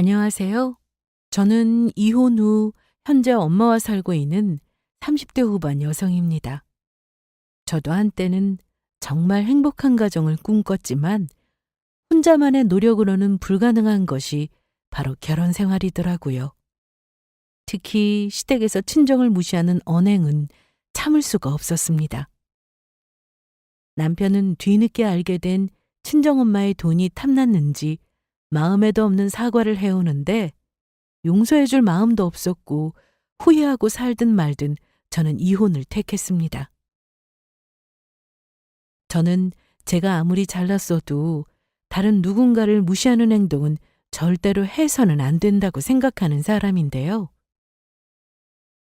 안녕하세요. 저는 이혼 후 현재 엄마와 살고 있는 30대 후반 여성입니다. 저도 한때는 정말 행복한 가정을 꿈꿨지만 혼자만의 노력으로는 불가능한 것이 바로 결혼 생활이더라고요. 특히 시댁에서 친정을 무시하는 언행은 참을 수가 없었습니다. 남편은 뒤늦게 알게 된 친정엄마의 돈이 탐났는지 마음에도 없는 사과를 해오는데 용서해줄 마음도 없었고 후회하고 살든 말든 저는 이혼을 택했습니다. 저는 제가 아무리 잘났어도 다른 누군가를 무시하는 행동은 절대로 해서는 안 된다고 생각하는 사람인데요.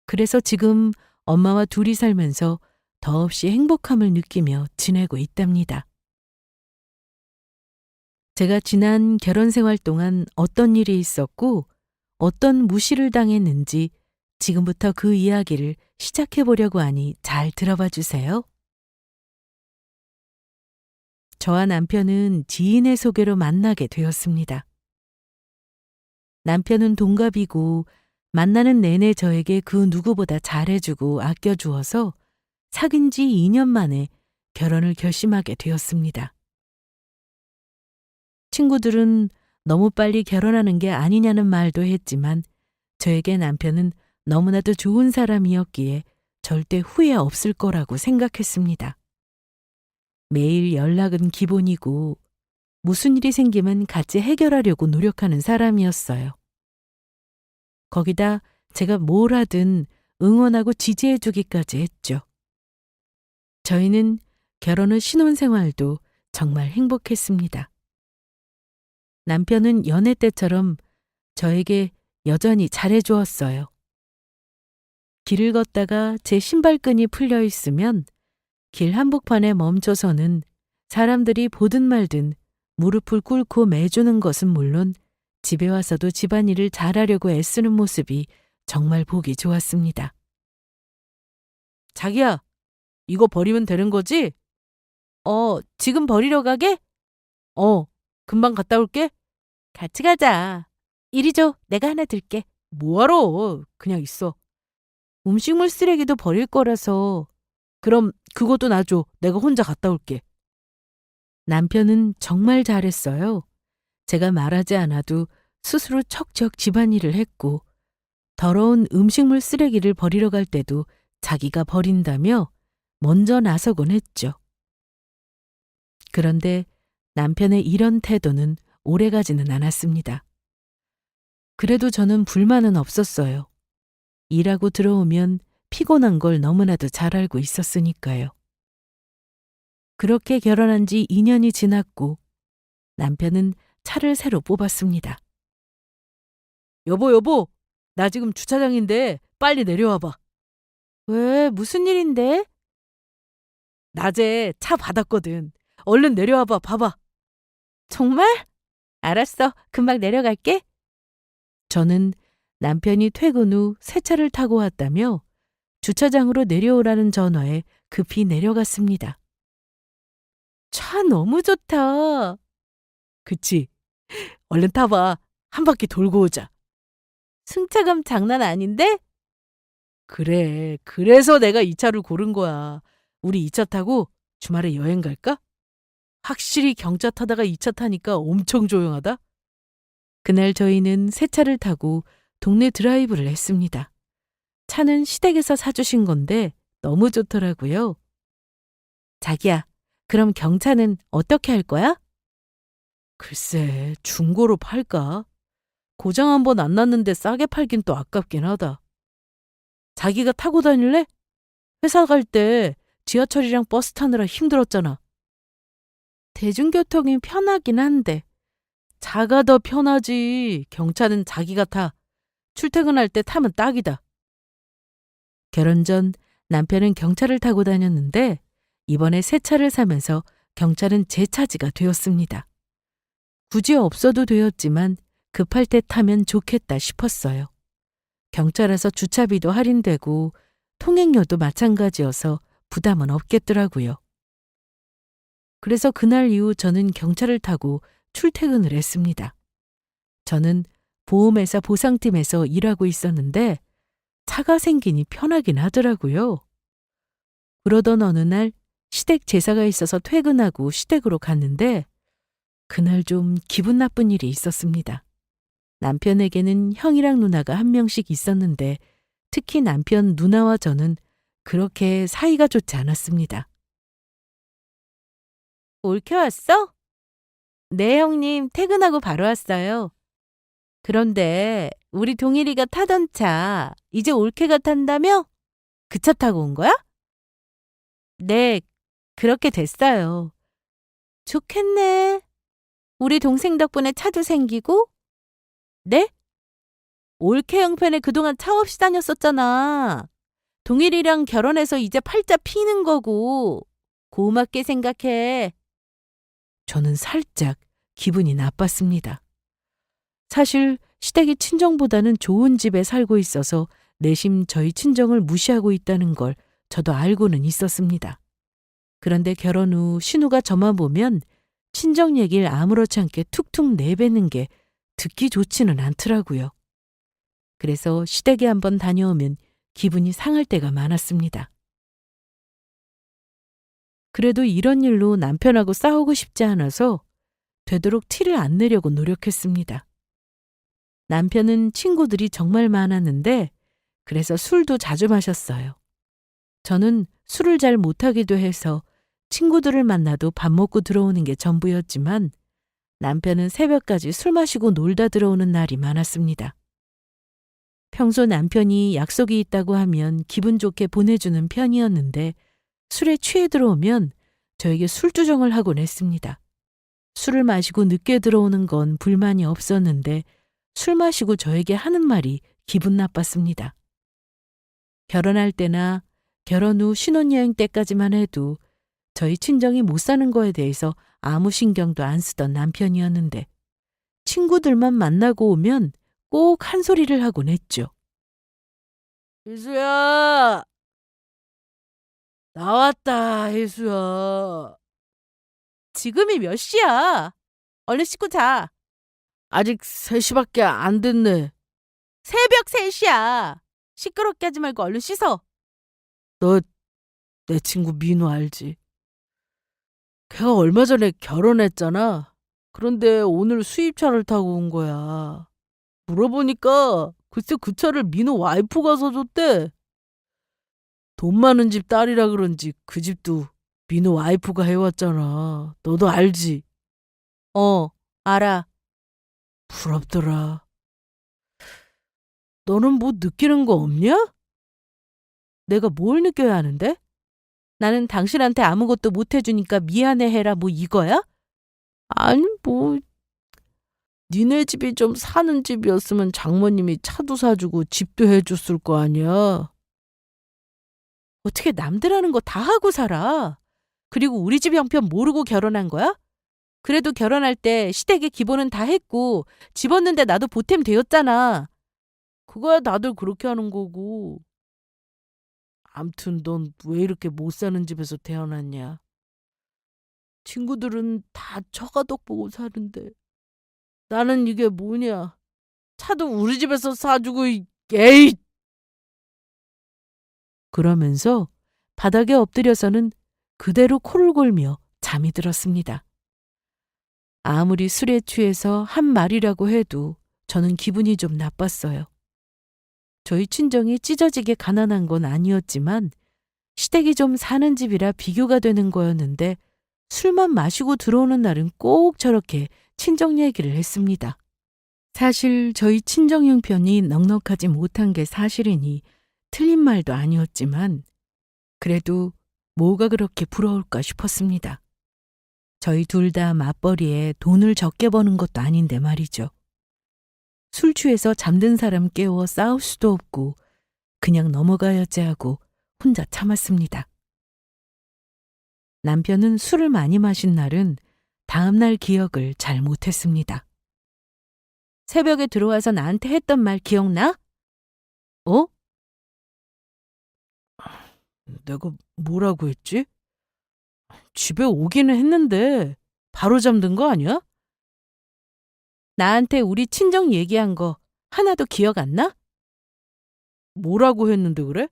그래서 지금 엄마와 둘이 살면서 더없이 행복함을 느끼며 지내고 있답니다. 제가 지난 결혼 생활 동안 어떤 일이 있었고 어떤 무시를 당했는지 지금부터 그 이야기를 시작해 보려고 하니 잘 들어봐 주세요. 저와 남편은 지인의 소개로 만나게 되었습니다. 남편은 동갑이고 만나는 내내 저에게 그 누구보다 잘해주고 아껴주어서 사귄 지 2년 만에 결혼을 결심하게 되었습니다. 친구들은 너무 빨리 결혼하는 게 아니냐는 말도 했지만 저에게 남편은 너무나도 좋은 사람이었기에 절대 후회 없을 거라고 생각했습니다. 매일 연락은 기본이고 무슨 일이 생기면 같이 해결하려고 노력하는 사람이었어요. 거기다 제가 뭘 하든 응원하고 지지해 주기까지 했죠. 저희는 결혼 후 신혼생활도 정말 행복했습니다. 남편은 연애 때처럼 저에게 여전히 잘해 주었어요. 길을 걷다가 제 신발끈이 풀려 있으면 길 한복판에 멈춰서는 사람들이 보든 말든 무릎을 꿇고 매주는 것은 물론 집에 와서도 집안일을 잘하려고 애쓰는 모습이 정말 보기 좋았습니다. 자기야, 이거 버리면 되는 거지? 지금 버리러 가게? 금방 갔다 올게. 같이 가자. 이리 줘, 내가 하나 들게. 뭐하러? 그냥 있어. 음식물 쓰레기도 버릴 거라서. 그럼 그것도 놔줘. 내가 혼자 갔다 올게. 남편은 정말 잘했어요. 제가 말하지 않아도 스스로 척척 집안일을 했고 더러운 음식물 쓰레기를 버리러 갈 때도 자기가 버린다며 먼저 나서곤 했죠. 그런데 남편의 이런 태도는 오래가지는 않았습니다. 그래도 저는 불만은 없었어요. 일하고 들어오면 피곤한 걸 너무나도 잘 알고 있었으니까요. 그렇게 결혼한 지 2년이 지났고 남편은 차를 새로 뽑았습니다. 여보, 나 지금 주차장인데 빨리 내려와봐. 왜, 무슨 일인데? 낮에 차 받았거든. 얼른 내려와봐, 봐봐. 정말? 알았어, 금방 내려갈게. 저는 남편이 퇴근 후 새 차를 타고 왔다며 주차장으로 내려오라는 전화에 급히 내려갔습니다. 차 너무 좋다. 그치? 얼른 타봐. 한 바퀴 돌고 오자. 승차감 장난 아닌데? 그래, 그래서 내가 이 차를 고른 거야. 우리 이 차 타고 주말에 여행 갈까? 확실히 경차 타다가 이 차 타니까 엄청 조용하다. 그날 저희는 새 차를 타고 동네 드라이브를 했습니다. 차는 시댁에서 사주신 건데 너무 좋더라고요. 자기야, 그럼 경차는 어떻게 할 거야? 글쎄, 중고로 팔까? 고장 한 번 안 났는데 싸게 팔긴 또 아깝긴 하다. 자기가 타고 다닐래? 회사 갈 때 지하철이랑 버스 타느라 힘들었잖아. 대중교통이 편하긴 한데 차가 더 편하지. 경차는 자기가 타. 출퇴근할 때 타면 딱이다. 결혼 전 남편은 경차를 타고 다녔는데 이번에 새 차를 사면서 경차는 제 차지가 되었습니다. 굳이 없어도 되었지만 급할 때 타면 좋겠다 싶었어요. 경차라서 주차비도 할인되고 통행료도 마찬가지여서 부담은 없겠더라고요. 그래서 그날 이후 저는 경차를 타고 출퇴근을 했습니다. 저는 보험회사 보상팀에서 일하고 있었는데 차가 생기니 편하긴 하더라고요. 그러던 어느 날 시댁 제사가 있어서 퇴근하고 시댁으로 갔는데 그날 좀 기분 나쁜 일이 있었습니다. 남편에게는 형이랑 누나가 한 명씩 있었는데 특히 남편 누나와 저는 그렇게 사이가 좋지 않았습니다. 올케 왔어? 네, 형님. 퇴근하고 바로 왔어요. 그런데 우리 동일이가 타던 차 이제 올케가 탄다며? 그 차 타고 온 거야? 네, 그렇게 됐어요. 좋겠네. 우리 동생 덕분에 차도 생기고. 네? 올케 형편에 그동안 차 없이 다녔었잖아. 동일이랑 결혼해서 이제 팔자 피는 거고. 고맙게 생각해. 저는 살짝 기분이 나빴습니다. 사실 시댁이 친정보다는 좋은 집에 살고 있어서 내심 저희 친정을 무시하고 있다는 걸 저도 알고는 있었습니다. 그런데 결혼 후 신우가 저만 보면 친정 얘기를 아무렇지 않게 툭툭 내뱉는 게 듣기 좋지는 않더라고요. 그래서 시댁에 한번 다녀오면 기분이 상할 때가 많았습니다. 그래도 이런 일로 남편하고 싸우고 싶지 않아서 되도록 티를 안 내려고 노력했습니다. 남편은 친구들이 정말 많았는데 그래서 술도 자주 마셨어요. 저는 술을 잘 못하기도 해서 친구들을 만나도 밥 먹고 들어오는 게 전부였지만 남편은 새벽까지 술 마시고 놀다 들어오는 날이 많았습니다. 평소 남편이 약속이 있다고 하면 기분 좋게 보내주는 편이었는데 술에 취해 들어오면 저에게 술주정을 하곤 했습니다. 술을 마시고 늦게 들어오는 건 불만이 없었는데 술 마시고 저에게 하는 말이 기분 나빴습니다. 결혼할 때나 결혼 후 신혼여행 때까지만 해도 저희 친정이 못 사는 거에 대해서 아무 신경도 안 쓰던 남편이었는데 친구들만 만나고 오면 꼭 한 소리를 하곤 했죠. 혜수야! 나왔다, 혜수야. 지금이 몇 시야? 얼른 씻고 자. 아직 3시밖에 안 됐네. 새벽 3시야. 시끄럽게 하지 말고 얼른 씻어. 너 내 친구 민우 알지? 걔가 얼마 전에 결혼했잖아. 그런데 오늘 수입차를 타고 온 거야. 물어보니까 글쎄 그 차를 민우 와이프가 사줬대. 돈 많은 집 딸이라 그런지 그 집도 민우 와이프가 해왔잖아. 너도 알지? 알아. 부럽더라. 너는 뭐 느끼는 거 없냐? 내가 뭘 느껴야 하는데? 나는 당신한테 아무것도 못 해주니까 미안해 해라 뭐 이거야? 아니 뭐 니네 집이 좀 사는 집이었으면 장모님이 차도 사주고 집도 해줬을 거 아니야. 어떻게 남들 하는 거 다 하고 살아? 그리고 우리 집 형편 모르고 결혼한 거야? 그래도 결혼할 때 시댁의 기본은 다 했고 집 얻는데 나도 보탬 되었잖아. 그거야 다들 그렇게 하는 거고. 암튼 넌 왜 이렇게 못 사는 집에서 태어났냐? 친구들은 다 처가덕 보고 사는데 나는 이게 뭐냐? 차도 우리 집에서 사주고 에이! 그러면서 바닥에 엎드려서는 그대로 코를 골며 잠이 들었습니다. 아무리 술에 취해서 한 말이라고 해도 저는 기분이 좀 나빴어요. 저희 친정이 찢어지게 가난한 건 아니었지만 시댁이 좀 사는 집이라 비교가 되는 거였는데 술만 마시고 들어오는 날은 꼭 저렇게 친정 얘기를 했습니다. 사실 저희 친정 형편이 넉넉하지 못한 게 사실이니 틀린 말도 아니었지만 그래도 뭐가 그렇게 부러울까 싶었습니다. 저희 둘 다 맞벌이에 돈을 적게 버는 것도 아닌데 말이죠. 술 취해서 잠든 사람 깨워 싸울 수도 없고 그냥 넘어가야지 하고 혼자 참았습니다. 남편은 술을 많이 마신 날은 다음날 기억을 잘 못했습니다. 새벽에 들어와서 나한테 했던 말 기억나? 어? 내가 뭐라고 했지? 집에 오기는 했는데 바로 잠든 거 아니야? 나한테 우리 친정 얘기한 거 하나도 기억 안 나? 뭐라고 했는데 그래?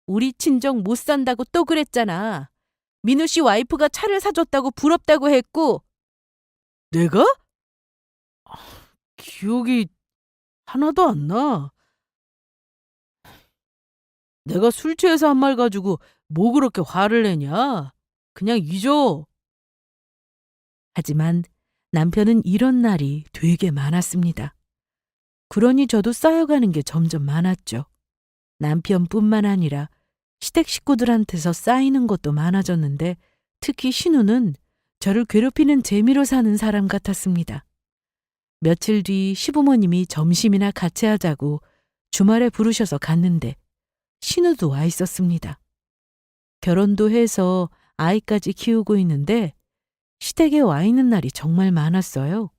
우리 친정 못 산다고 또 그랬잖아. 민우 씨 와이프가 차를 사줬다고 부럽다고 했고. 내가? 기억이 하나도 안 나. 내가 술 취해서 한 말 가지고 뭐 그렇게 화를 내냐? 그냥 잊어. 하지만 남편은 이런 날이 되게 많았습니다. 그러니 저도 쌓여가는 게 점점 많았죠. 남편뿐만 아니라 시댁 식구들한테서 쌓이는 것도 많아졌는데 특히 신우는 저를 괴롭히는 재미로 사는 사람 같았습니다. 며칠 뒤 시부모님이 점심이나 같이 하자고 주말에 부르셔서 갔는데 신우도 와 있었습니다. 결혼도 해서 아이까지 키우고 있는데 시댁에 와 있는 날이 정말 많았어요.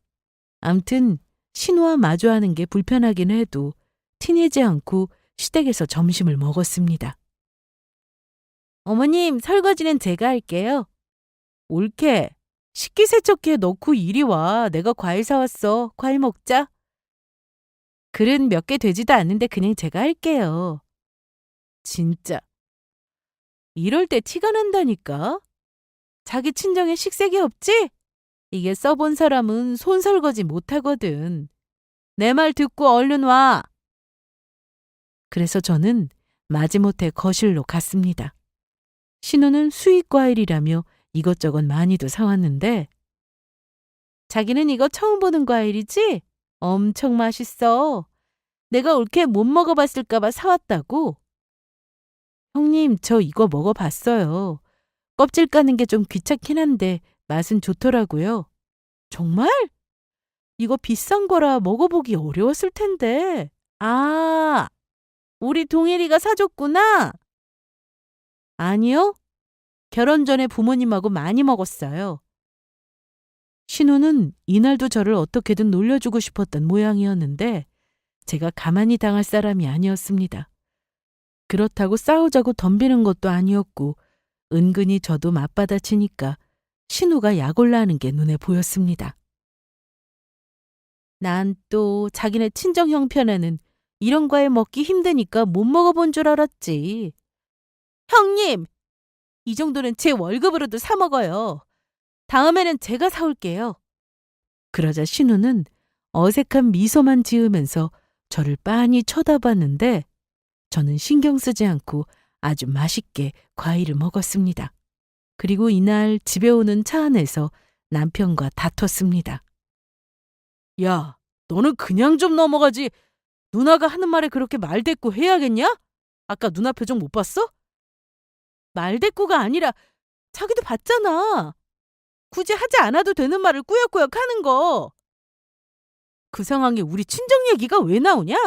암튼 신우와 마주하는 게 불편하긴 해도 티내지 않고 시댁에서 점심을 먹었습니다. 어머님, 설거지는 제가 할게요. 옳게. 식기세척기에 넣고 이리 와. 내가 과일 사왔어. 과일 먹자. 그릇 몇 개 되지도 않는데 그냥 제가 할게요. 진짜. 이럴 때 티가 난다니까. 자기 친정에 식색이 없지? 이게 써본 사람은 손설거지 못하거든. 내 말 듣고 얼른 와. 그래서 저는 마지못해 거실로 갔습니다. 신우는 수입과일이라며 이것저것 많이도 사왔는데 자기는 이거 처음 보는 과일이지? 엄청 맛있어. 내가 옳게 못 먹어봤을까봐 사왔다고. 형님, 저 이거 먹어봤어요. 껍질 까는 게 좀 귀찮긴 한데 맛은 좋더라고요. 정말? 이거 비싼 거라 먹어보기 어려웠을 텐데. 아, 우리 동일이가 사줬구나. 아니요. 결혼 전에 부모님하고 많이 먹었어요. 신우는 이날도 저를 어떻게든 놀려주고 싶었던 모양이었는데 제가 가만히 당할 사람이 아니었습니다. 그렇다고 싸우자고 덤비는 것도 아니었고 은근히 저도 맞받아치니까 신우가 약올라하는 게 눈에 보였습니다. 난 또 자기네 친정 형편에는 이런 과일 먹기 힘드니까 못 먹어본 줄 알았지. 형님! 이 정도는 제 월급으로도 사 먹어요. 다음에는 제가 사올게요. 그러자 신우는 어색한 미소만 지으면서 저를 빤히 쳐다봤는데 저는 신경 쓰지 않고 아주 맛있게 과일을 먹었습니다. 그리고 이날 집에 오는 차 안에서 남편과 다퉜습니다. 야, 너는 그냥 좀 넘어가지. 누나가 하는 말에 그렇게 말대꾸 해야겠냐? 아까 누나 표정 못 봤어? 말대꾸가 아니라 자기도 봤잖아. 굳이 하지 않아도 되는 말을 꾸역꾸역 하는 거. 그 상황에 우리 친정 얘기가 왜 나오냐?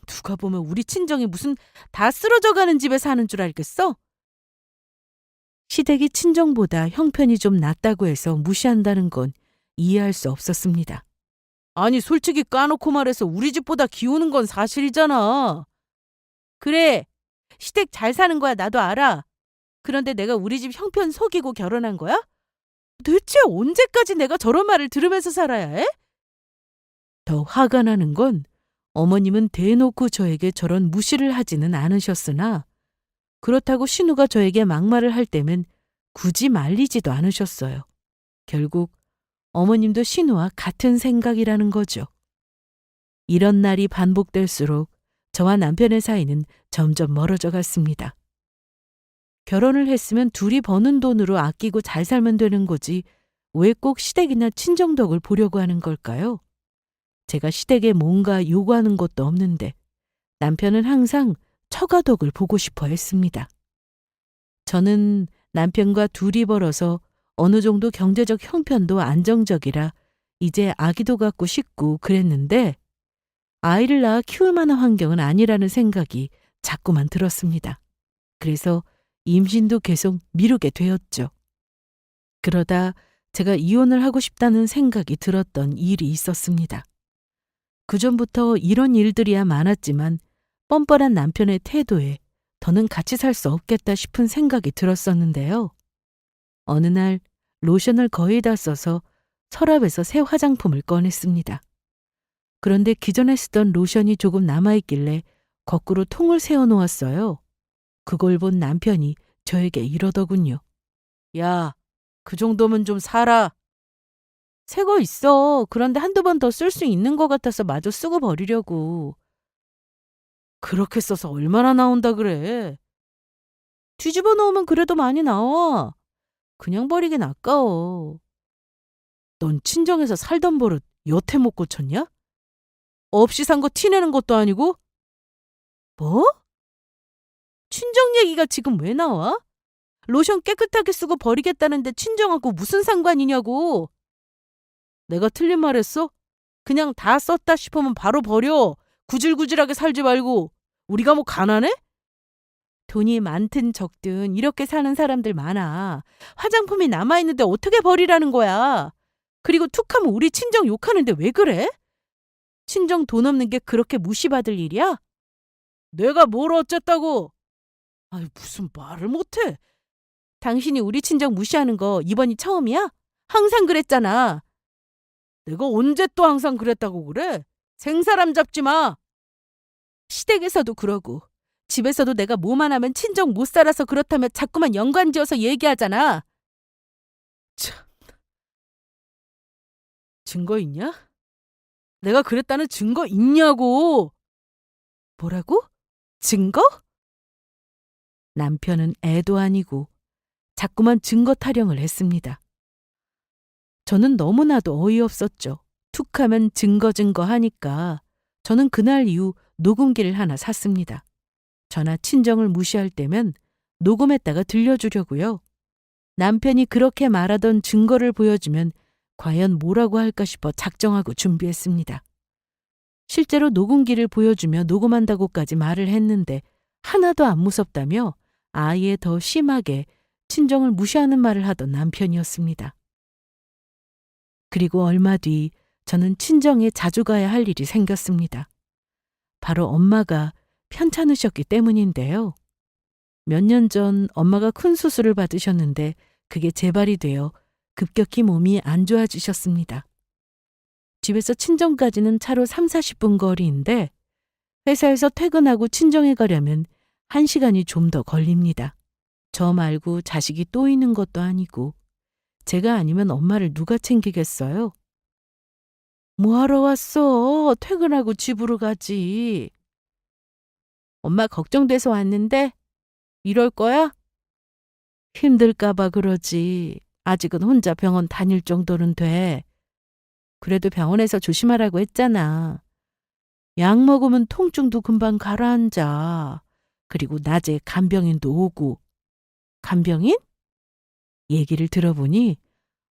누가 보면 우리 친정이 무슨 다 쓰러져 가는 집에 사는 줄 알겠어? 시댁이 친정보다 형편이 좀 낫다고 해서 무시한다는 건 이해할 수 없었습니다. 아니 솔직히 까놓고 말해서 우리 집보다 기우는 건 사실이잖아. 그래, 시댁 잘 사는 거야 나도 알아. 그런데 내가 우리 집 형편 속이고 결혼한 거야? 대체 언제까지 내가 저런 말을 들으면서 살아야 해? 더 화가 나는 건 어머님은 대놓고 저에게 저런 무시를 하지는 않으셨으나 그렇다고 신우가 저에게 막말을 할 때면 굳이 말리지도 않으셨어요. 결국 어머님도 신우와 같은 생각이라는 거죠. 이런 날이 반복될수록 저와 남편의 사이는 점점 멀어져 갔습니다. 결혼을 했으면 둘이 버는 돈으로 아끼고 잘 살면 되는 거지 왜 꼭 시댁이나 친정덕을 보려고 하는 걸까요? 제가 시댁에 뭔가 요구하는 것도 없는데 남편은 항상 처가덕을 보고 싶어 했습니다. 저는 남편과 둘이 벌어서 어느 정도 경제적 형편도 안정적이라 이제 아기도 갖고 싶고 그랬는데 아이를 낳아 키울 만한 환경은 아니라는 생각이 자꾸만 들었습니다. 그래서 임신도 계속 미루게 되었죠. 그러다 제가 이혼을 하고 싶다는 생각이 들었던 일이 있었습니다. 그전부터 이런 일들이야 많았지만 뻔뻔한 남편의 태도에 더는 같이 살 수 없겠다 싶은 생각이 들었었는데요. 어느 날 로션을 거의 다 써서 서랍에서 새 화장품을 꺼냈습니다. 그런데 기존에 쓰던 로션이 조금 남아있길래 거꾸로 통을 세워놓았어요. 그걸 본 남편이 저에게 이러더군요. 야, 그 정도면 좀 사라. 새 거 있어. 그런데 한두 번 더 쓸 수 있는 것 같아서 마저 쓰고 버리려고. 그렇게 써서 얼마나 나온다 그래. 뒤집어 놓으면 그래도 많이 나와. 그냥 버리긴 아까워. 넌 친정에서 살던 버릇 여태 못 고쳤냐? 없이 산 거 티내는 것도 아니고? 뭐? 친정 얘기가 지금 왜 나와? 로션 깨끗하게 쓰고 버리겠다는데 친정하고 무슨 상관이냐고. 내가 틀린 말 했어? 그냥 다 썼다 싶으면 바로 버려. 구질구질하게 살지 말고. 우리가 뭐 가난해? 돈이 많든 적든 이렇게 사는 사람들 많아. 화장품이 남아있는데 어떻게 버리라는 거야. 그리고 툭하면 우리 친정 욕하는데 왜 그래? 친정 돈 없는 게 그렇게 무시받을 일이야? 내가 뭘 어쨌다고? 아유, 무슨 말을 못해. 당신이 우리 친정 무시하는 거 이번이 처음이야? 항상 그랬잖아. 내가 언제 또 항상 그랬다고 그래? 생사람 잡지 마. 시댁에서도 그러고 집에서도 내가 뭐만 하면 친정 못 살아서 그렇다며 자꾸만 연관지어서 얘기하잖아. 참, 증거 있냐? 내가 그랬다는 증거 있냐고. 뭐라고? 증거? 남편은 애도 아니고 자꾸만 증거 타령을 했습니다. 저는 너무나도 어이없었죠. 툭하면 증거 하니까 저는 그날 이후 녹음기를 하나 샀습니다. 저나 친정을 무시할 때면 녹음했다가 들려주려고요. 남편이 그렇게 말하던 증거를 보여주면 과연 뭐라고 할까 싶어 작정하고 준비했습니다. 실제로 녹음기를 보여주며 녹음한다고까지 말을 했는데 하나도 안 무섭다며 아예 더 심하게 친정을 무시하는 말을 하던 남편이었습니다. 그리고 얼마 뒤 저는 친정에 자주 가야 할 일이 생겼습니다. 바로 엄마가 편찮으셨기 때문인데요. 몇 년 전 엄마가 큰 수술을 받으셨는데 그게 재발이 되어 급격히 몸이 안 좋아지셨습니다. 집에서 친정까지는 차로 3, 40분 거리인데 회사에서 퇴근하고 친정에 가려면 1시간이 좀 더 걸립니다. 저 말고 자식이 또 있는 것도 아니고 제가 아니면 엄마를 누가 챙기겠어요? 뭐하러 왔어? 퇴근하고 집으로 가지. 엄마 걱정돼서 왔는데 이럴 거야? 힘들까 봐 그러지. 아직은 혼자 병원 다닐 정도는 돼. 그래도 병원에서 조심하라고 했잖아. 약 먹으면 통증도 금방 가라앉아. 그리고 낮에 간병인도 오고. 간병인? 얘기를 들어보니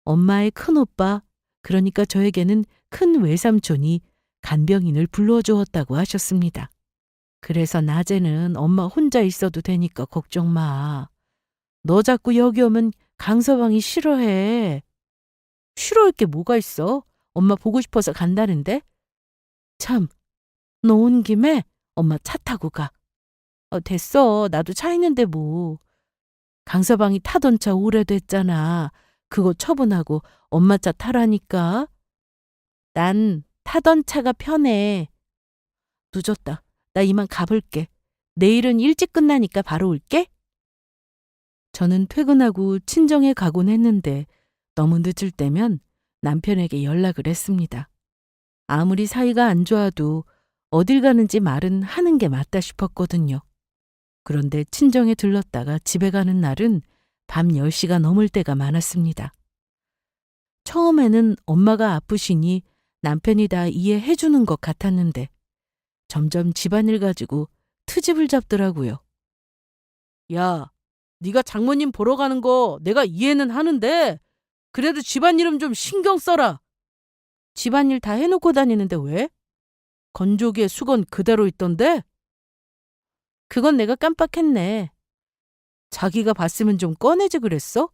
엄마의 큰오빠, 그러니까 저에게는 큰 외삼촌이 간병인을 불러주었다고 하셨습니다. 그래서 낮에는 엄마 혼자 있어도 되니까 걱정 마. 너 자꾸 여기 오면 강서방이 싫어해. 싫어할 게 뭐가 있어? 엄마 보고 싶어서 간다는데? 참, 너 온 김에 엄마 차 타고 가. 됐어. 나도 차 있는데 뭐. 강서방이 타던 차 오래됐잖아. 그거 처분하고 엄마 차 타라니까. 난 타던 차가 편해. 늦었다. 나 이만 가볼게. 내일은 일찍 끝나니까 바로 올게. 저는 퇴근하고 친정에 가곤 했는데 너무 늦을 때면 남편에게 연락을 했습니다. 아무리 사이가 안 좋아도 어딜 가는지 말은 하는 게 맞다 싶었거든요. 그런데 친정에 들렀다가 집에 가는 날은 밤 10시가 넘을 때가 많았습니다. 처음에는 엄마가 아프시니 남편이 다 이해해 주는 것 같았는데 점점 집안일 가지고 트집을 잡더라고요. 야, 네가 장모님 보러 가는 거 내가 이해는 하는데 그래도 집안일은 좀 신경 써라. 집안일 다 해놓고 다니는데 왜? 건조기에 수건 그대로 있던데? 그건 내가 깜빡했네. 자기가 봤으면 좀 꺼내지 그랬어?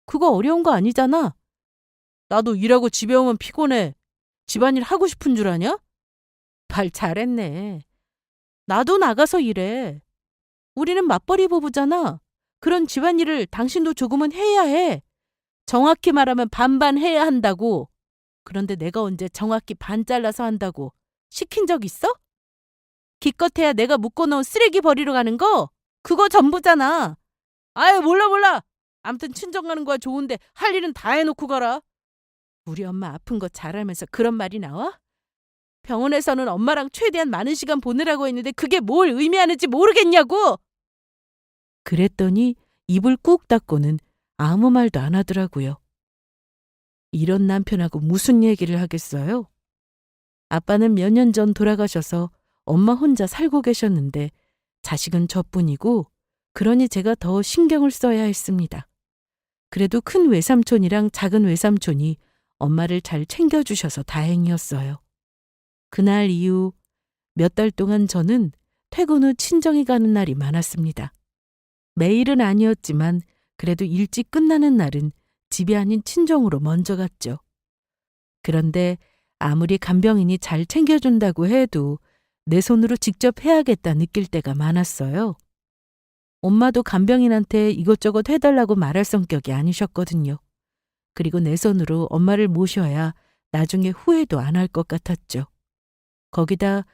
그거 어려운 거 아니잖아. 나도 일하고 집에 오면 피곤해. 집안일 하고 싶은 줄 아냐? 말 잘했네. 나도 나가서 일해. 우리는 맞벌이 부부잖아. 그런 집안일을 당신도 조금은 해야 해. 정확히 말하면 반반 해야 한다고. 그런데 내가 언제 정확히 반 잘라서 한다고 시킨 적 있어? 기껏해야 내가 묶어놓은 쓰레기 버리러 가는 거? 그거 전부잖아. 아유, 몰라. 암튼 친정 가는 거야 좋은데 할 일은 다 해놓고 가라. 우리 엄마 아픈 거 잘 알면서 그런 말이 나와? 병원에서는 엄마랑 최대한 많은 시간 보내라고 했는데 그게 뭘 의미하는지 모르겠냐고! 그랬더니 입을 꾹 닫고는 아무 말도 안 하더라고요. 이런 남편하고 무슨 얘기를 하겠어요? 아빠는 몇 년 전 돌아가셔서 엄마 혼자 살고 계셨는데 자식은 저뿐이고 그러니 제가 더 신경을 써야 했습니다. 그래도 큰 외삼촌이랑 작은 외삼촌이 엄마를 잘 챙겨주셔서 다행이었어요. 그날 이후 몇 달 동안 저는 퇴근 후 친정에 가는 날이 많았습니다. 매일은 아니었지만 그래도 일찍 끝나는 날은 집이 아닌 친정으로 먼저 갔죠. 그런데 아무리 간병인이 잘 챙겨준다고 해도 내 손으로 직접 해야겠다 느낄 때가 많았어요. 엄마도 간병인한테 이것저것 해달라고 말할 성격이 아니셨거든요. 그리고 내 손으로 엄마를 모셔야 나중에 후회도 안 할 것 같았죠. 거기다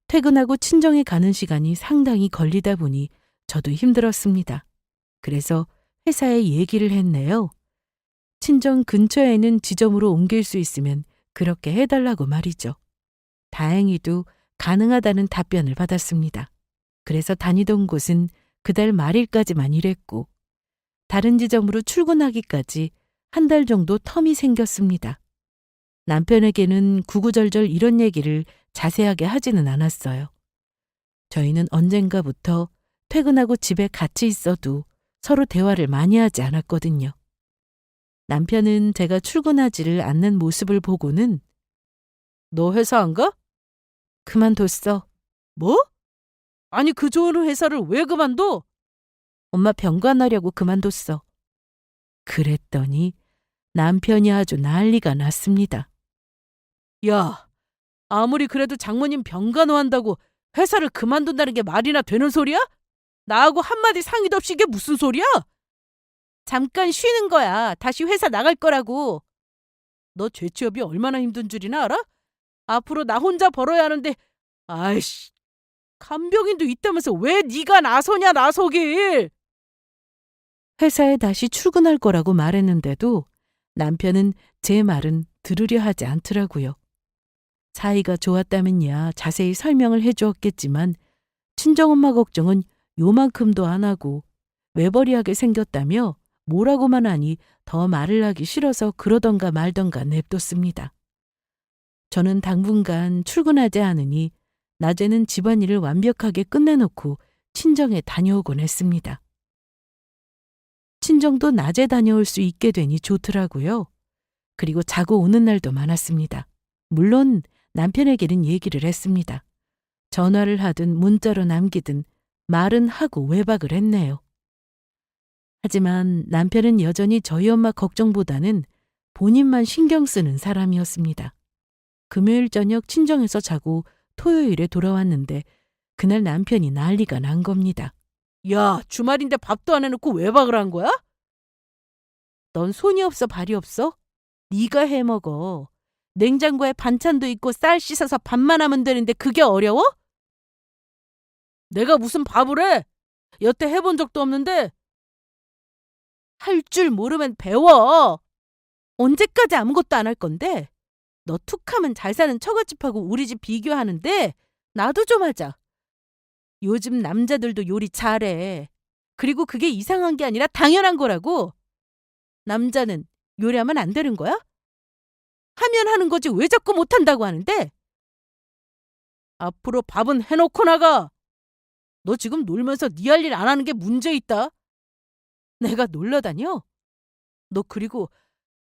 퇴근하고 친정에 가는 시간이 상당히 걸리다 보니 저도 힘들었습니다. 그래서 회사에 얘기를 했네요. 친정 근처에 있는 지점으로 옮길 수 있으면 그렇게 해달라고 말이죠. 다행히도 가능하다는 답변을 받았습니다. 그래서 다니던 곳은 그달 말일까지만 일했고 다른 지점으로 출근하기까지 한 달 정도 텀이 생겼습니다. 남편에게는 구구절절 이런 얘기를 자세하게 하지는 않았어요. 저희는 언젠가부터 퇴근하고 집에 같이 있어도 서로 대화를 많이 하지 않았거든요. 남편은 제가 출근하지를 않는 모습을 보고는 너 회사 안 가? 그만뒀어. 뭐? 아니 그 좋은 회사를 왜 그만둬? 엄마 병간하려고 그만뒀어. 그랬더니 남편이 아주 난리가 났습니다. 야, 아무리 그래도 장모님 병간호한다고 회사를 그만둔다는 게 말이나 되는 소리야? 나하고 한마디 상의도 없이 이게 무슨 소리야? 잠깐 쉬는 거야. 다시 회사 나갈 거라고. 너 재취업이 얼마나 힘든 줄이나 알아? 앞으로 나 혼자 벌어야 하는데 아이씨, 간병인도 있다면서 왜 네가 나서냐 나서길. 회사에 다시 출근할 거라고 말했는데도 남편은 제 말은 들으려 하지 않더라고요. 사이가 좋았다면야 자세히 설명을 해주었겠지만 친정엄마 걱정은 요만큼도 안 하고 외벌이하게 생겼다며 뭐라고만 하니 더 말을 하기 싫어서 그러던가 말던가 냅뒀습니다. 저는 당분간 출근하지 않으니 낮에는 집안일을 완벽하게 끝내놓고 친정에 다녀오곤 했습니다. 친정도 낮에 다녀올 수 있게 되니 좋더라고요. 그리고 자고 오는 날도 많았습니다. 물론 남편에게는 얘기를 했습니다. 전화를 하든 문자로 남기든 말은 하고 외박을 했네요. 하지만 남편은 여전히 저희 엄마 걱정보다는 본인만 신경 쓰는 사람이었습니다. 금요일 저녁 친정에서 자고 토요일에 돌아왔는데 그날 남편이 난리가 난 겁니다. 야, 주말인데 밥도 안 해놓고 외박을 한 거야? 넌 손이 없어 발이 없어? 네가 해먹어. 냉장고에 반찬도 있고 쌀 씻어서 밥만 하면 되는데 그게 어려워? 내가 무슨 밥을 해? 여태 해본 적도 없는데. 할 줄 모르면 배워. 언제까지 아무것도 안 할 건데? 너 툭하면 잘 사는 처갓집하고 우리 집 비교하는데 나도 좀 하자. 요즘 남자들도 요리 잘해. 그리고 그게 이상한 게 아니라 당연한 거라고. 남자는 요리하면 안 되는 거야? 하면 하는 거지 왜 자꾸 못한다고 하는데? 앞으로 밥은 해놓고 나가. 너 지금 놀면서 네 할 일 안 하는 게 문제 있다. 내가 놀러 다녀? 너 그리고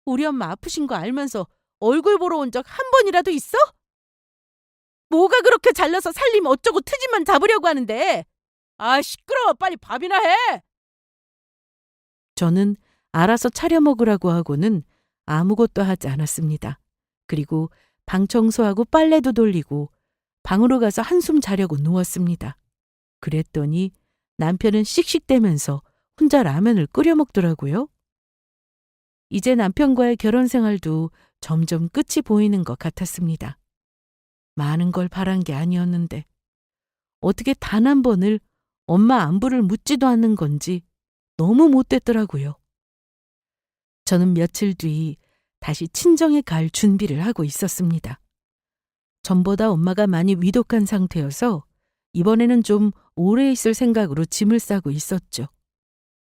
우리 엄마 아프신 거 알면서 얼굴 보러 온 적 한 번이라도 있어? 뭐가 그렇게 잘나서 살림 어쩌고 트집만 잡으려고 하는데. 아, 시끄러워. 빨리 밥이나 해. 저는 알아서 차려 먹으라고 하고는 아무것도 하지 않았습니다. 그리고 방 청소하고 빨래도 돌리고 방으로 가서 한숨 자려고 누웠습니다. 그랬더니 남편은 씩씩대면서 혼자 라면을 끓여 먹더라고요. 이제 남편과의 결혼 생활도 점점 끝이 보이는 것 같았습니다. 많은 걸 바란 게 아니었는데 어떻게 단 한 번을 엄마 안부를 묻지도 않는 건지 너무 못됐더라고요. 저는 며칠 뒤 다시 친정에 갈 준비를 하고 있었습니다. 전보다 엄마가 많이 위독한 상태여서 이번에는 좀 오래 있을 생각으로 짐을 싸고 있었죠.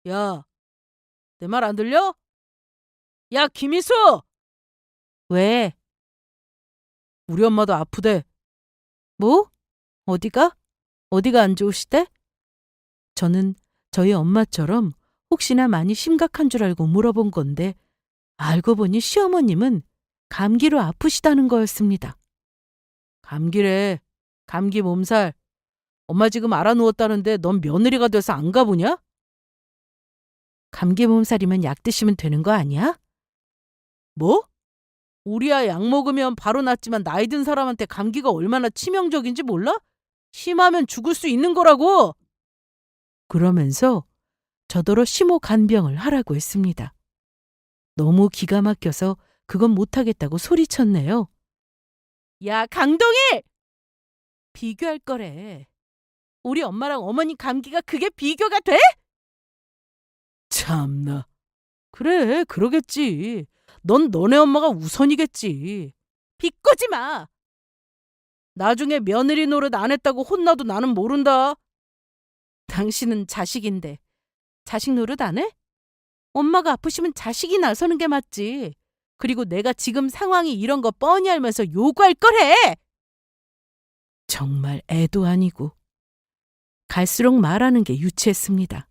야, 내 말 안 들려? 야, 김희수! 왜? 우리 엄마도 아프대. 뭐? 어디가? 어디가 안 좋으시대? 저는 저희 엄마처럼 혹시나 많이 심각한 줄 알고 물어본 건데 알고 보니 시어머님은 감기로 아프시다는 거였습니다. 감기래. 감기 몸살. 엄마 지금 알아누웠다는데 넌 며느리가 돼서 안 가보냐? 감기 몸살이면 약 드시면 되는 거 아니야? 뭐? 우리 아이 약 먹으면 바로 낫지만 나이 든 사람한테 감기가 얼마나 치명적인지 몰라? 심하면 죽을 수 있는 거라고! 그러면서 저더러 심호 간병을 하라고 했습니다. 너무 기가 막혀서 그건 못하겠다고 소리쳤네요. 야, 강동일! 비교할 거래. 우리 엄마랑 어머니 감기가 그게 비교가 돼? 참나. 그래, 그러겠지. 넌 너네 엄마가 우선이겠지. 비꼬지 마. 나중에 며느리 노릇 안 했다고 혼나도 나는 모른다. 당신은 자식인데 자식 노릇 안 해? 엄마가 아프시면 자식이 나서는 게 맞지. 그리고 내가 지금 상황이 이런 거 뻔히 알면서 요구할 걸 해. 정말 애도 아니고. 갈수록 말하는 게 유치했습니다.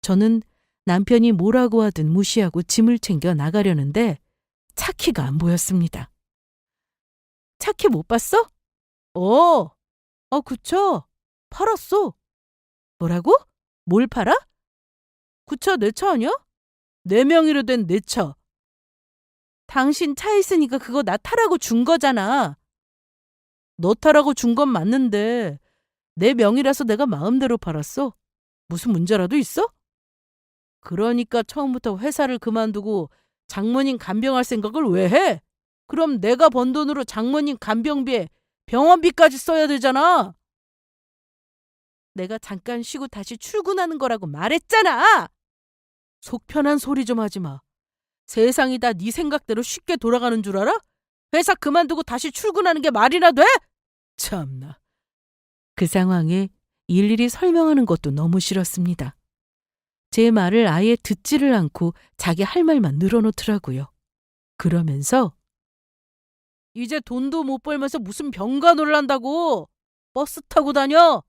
저는 남편이 뭐라고 하든 무시하고 짐을 챙겨 나가려는데 차키가 안 보였습니다. 차키 못 봤어? 그쵸. 팔았어. 뭐라고? 뭘 팔아? 그차 내 차 아니야? 4명이로 된 내 차. 당신 차 있으니까 그거 나 타라고 준 거잖아. 너 타라고 준 건 맞는데 내 명이라서 내가 마음대로 팔았어. 무슨 문제라도 있어? 그러니까 처음부터 회사를 그만두고 장모님 간병할 생각을 왜 해? 그럼 내가 번 돈으로 장모님 간병비에 병원비까지 써야 되잖아. 내가 잠깐 쉬고 다시 출근하는 거라고 말했잖아. 속 편한 소리 좀 하지 마. 세상이 다 네 생각대로 쉽게 돌아가는 줄 알아? 회사 그만두고 다시 출근하는 게 말이나 돼? 참나. 그 상황에 일일이 설명하는 것도 너무 싫었습니다. 제 말을 아예 듣지를 않고 자기 할 말만 늘어놓더라고요. 그러면서 이제 돈도 못 벌면서 무슨 병가 놀란다고. 버스 타고 다녀.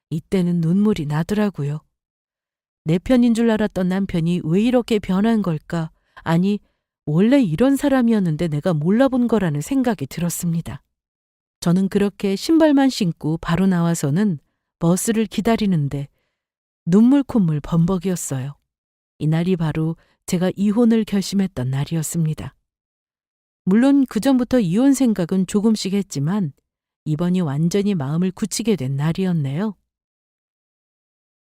이때는 눈물이 나더라고요. 내 편인 줄 알았던 남편이 왜 이렇게 변한 걸까? 아니, 원래 이런 사람이었는데 내가 몰라본 거라는 생각이 들었습니다. 저는 그렇게 신발만 신고 바로 나와서는 버스를 기다리는데 눈물 콧물 범벅이었어요. 이날이 바로 제가 이혼을 결심했던 날이었습니다. 물론 그전부터 이혼 생각은 조금씩 했지만 이번이 완전히 마음을 굳히게 된 날이었네요.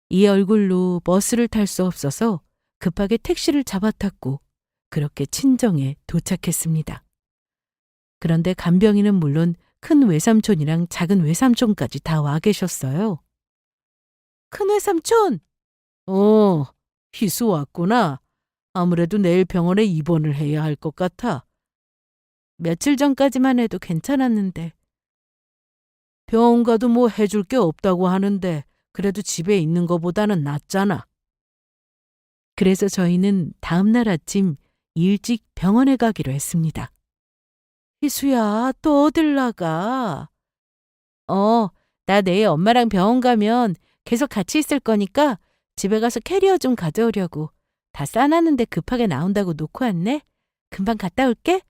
이 얼굴로 버스를 탈 수 없어서 급하게 택시를 잡아탔고 그렇게 친정에 도착했습니다. 그런데 간병인은 물론 큰 외삼촌이랑 작은 외삼촌까지 다 와 계셨어요. 큰 외삼촌! 희수 왔구나. 아무래도 내일 병원에 입원을 해야 할 것 같아. 며칠 전까지만 해도 괜찮았는데. 병원 가도 뭐 해줄 게 없다고 하는데 그래도 집에 있는 거보다는 낫잖아. 그래서 저희는 다음 날 아침 일찍 병원에 가기로 했습니다. 희수야, 또 어딜 나가? 나 내일 엄마랑 병원 가면 계속 같이 있을 거니까 집에 가서 캐리어 좀 가져오려고. 다 싸놨는데 급하게 나온다고 놓고 왔네. 금방 갔다 올게.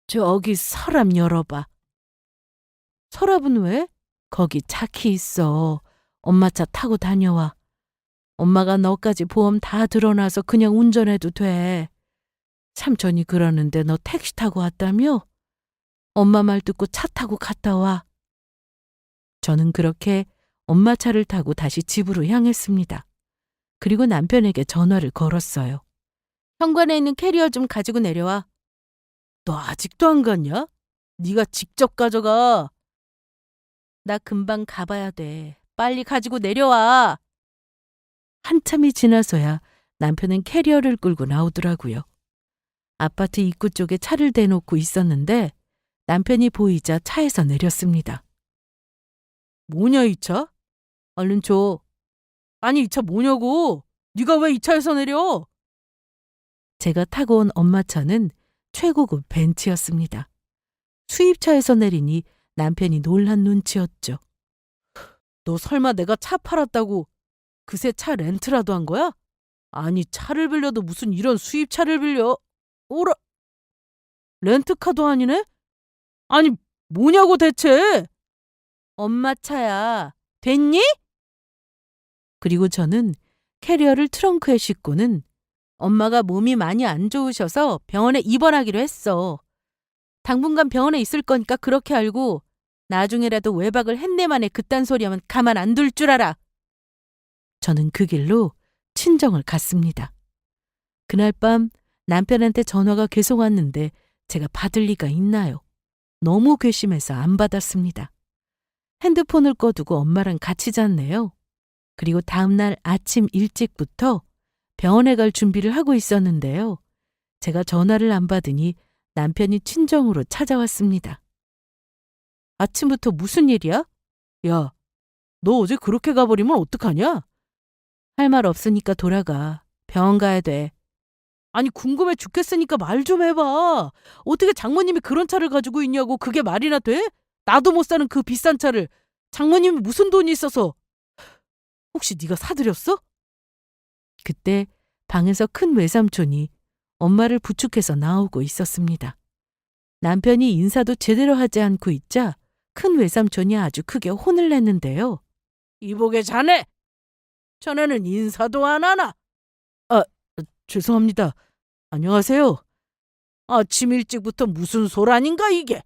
저기 서랍 열어봐. 서랍은 왜? 거기 차키 있어. 엄마 차 타고 다녀와. 엄마가 너까지 보험 다 들어놔서 그냥 운전해도 돼. 삼촌이 그러는데 너 택시 타고 왔다며? 엄마 말 듣고 차 타고 갔다 와. 저는 그렇게 엄마 차를 타고 다시 집으로 향했습니다. 그리고 남편에게 전화를 걸었어요. 현관에 있는 캐리어 좀 가지고 내려와. 너 아직도 안 갔냐? 네가 직접 가져가. 나 금방 가봐야 돼. 빨리 가지고 내려와. 한참이 지나서야 남편은 캐리어를 끌고 나오더라고요. 아파트 입구 쪽에 차를 대놓고 있었는데 남편이 보이자 차에서 내렸습니다. 뭐냐 이 차? 얼른 줘. 아니 이 차 뭐냐고. 네가 왜 이 차에서 내려? 제가 타고 온 엄마 차는 최고급 벤츠였습니다. 수입차에서 내리니 남편이 놀란 눈치였죠. 너 설마 내가 차 팔았다고 그새 차 렌트라도 한 거야? 아니 차를 빌려도 무슨 이런 수입차를 빌려. 오라. 렌트카도 아니네? 아니 뭐냐고 대체. 엄마 차야. 됐니? 그리고 저는 캐리어를 트렁크에 싣고는 엄마가 몸이 많이 안 좋으셔서 병원에 입원하기로 했어. 당분간 병원에 있을 거니까 그렇게 알고 나중에라도 외박을 했네만에 그딴 소리 하면 가만 안 둘 줄 알아. 저는 그 길로 친정을 갔습니다. 그날 밤 남편한테 전화가 계속 왔는데 제가 받을 리가 있나요? 너무 괘씸해서 안 받았습니다. 핸드폰을 꺼두고 엄마랑 같이 잤네요. 그리고 다음날 아침 일찍부터 병원에 갈 준비를 하고 있었는데요. 제가 전화를 안 받으니 남편이 친정으로 찾아왔습니다. 아침부터 무슨 일이야? 야, 너 어제 그렇게 가버리면 어떡하냐? 할 말 없으니까 돌아가. 병원 가야 돼. 아니 궁금해 죽겠으니까 말 좀 해봐. 어떻게 장모님이 그런 차를 가지고 있냐고. 그게 말이나 돼? 나도 못 사는 그 비싼 차를 장모님이 무슨 돈이 있어서. 혹시 네가 사들였어? 그때 방에서 큰 외삼촌이 엄마를 부축해서 나오고 있었습니다. 남편이 인사도 제대로 하지 않고 있자 큰 외삼촌이 아주 크게 혼을 냈는데요. 이보게 자네! 자네는 인사도 안 하나? 아, 죄송합니다. 안녕하세요. 아침 일찍부터 무슨 소란인가 이게?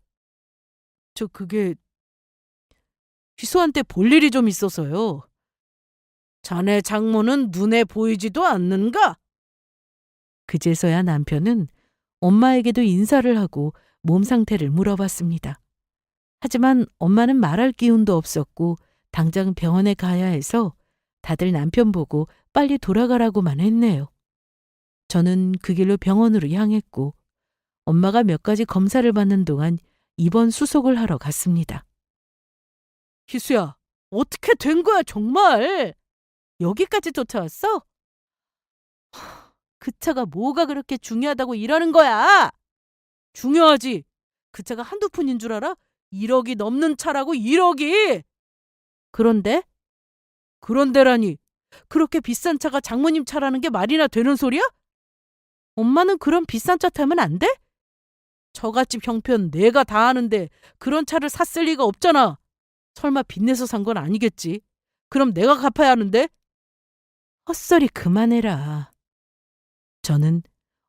저 그게 희수한테 볼 일이 좀 있어서요. 자네 장모는 눈에 보이지도 않는가? 그제서야 남편은 엄마에게도 인사를 하고 몸 상태를 물어봤습니다. 하지만 엄마는 말할 기운도 없었고 당장 병원에 가야 해서 다들 남편 보고 빨리 돌아가라고만 했네요. 저는 그 길로 병원으로 향했고 엄마가 몇 가지 검사를 받는 동안 입원 수속을 하러 갔습니다. 희수야, 어떻게 된 거야 정말? 여기까지 쫓아왔어? 그 차가 뭐가 그렇게 중요하다고 이러는 거야? 중요하지. 그 차가 한두 푼인 줄 알아? 1억이 넘는 차라고 1억이. 그런데? 그런데라니. 그렇게 비싼 차가 장모님 차라는 게 말이나 되는 소리야? 엄마는 그런 비싼 차 타면 안 돼? 저갓집 형편 내가 다 아는데 그런 차를 샀을 리가 없잖아. 설마 빚내서 산 건 아니겠지. 그럼 내가 갚아야 하는데? 헛소리 그만해라. 저는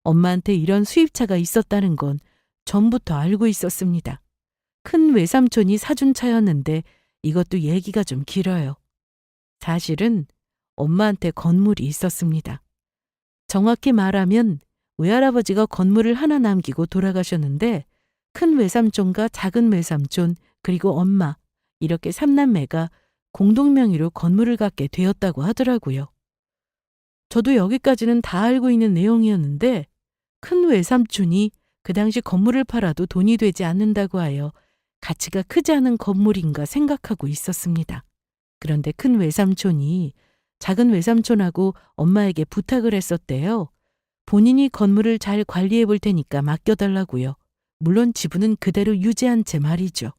엄마한테 이런 수입차가 있었다는 건 전부터 알고 있었습니다. 큰 외삼촌이 사준 차였는데 이것도 얘기가 좀 길어요. 사실은 엄마한테 건물이 있었습니다. 정확히 말하면 외할아버지가 건물을 하나 남기고 돌아가셨는데 큰 외삼촌과 작은 외삼촌 그리고 엄마 이렇게 삼남매가 공동명의로 건물을 갖게 되었다고 하더라고요. 저도 여기까지는 다 알고 있는 내용이었는데 큰 외삼촌이 그 당시 건물을 팔아도 돈이 되지 않는다고 하여 가치가 크지 않은 건물인가 생각하고 있었습니다. 그런데 큰 외삼촌이 작은 외삼촌하고 엄마에게 부탁을 했었대요. 본인이 건물을 잘 관리해 볼 테니까 맡겨달라고요. 물론 지분은 그대로 유지한 채 말이죠.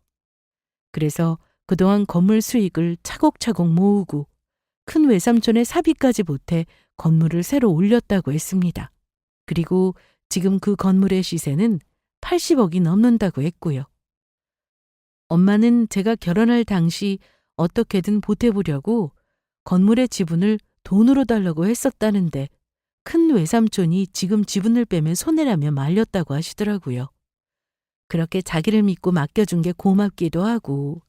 그래서 그동안 건물 수익을 차곡차곡 모으고 큰 외삼촌의 사비까지 보태 건물을 새로 올렸다고 했습니다. 그리고 지금 그 건물의 시세는 80억이 넘는다고 했고요. 엄마는 제가 결혼할 당시 어떻게든 보태보려고 건물의 지분을 돈으로 달라고 했었다는데 큰 외삼촌이 지금 지분을 빼면 손해라며 말렸다고 하시더라고요. 그렇게 자기를 믿고 맡겨준 게 고맙기도 하고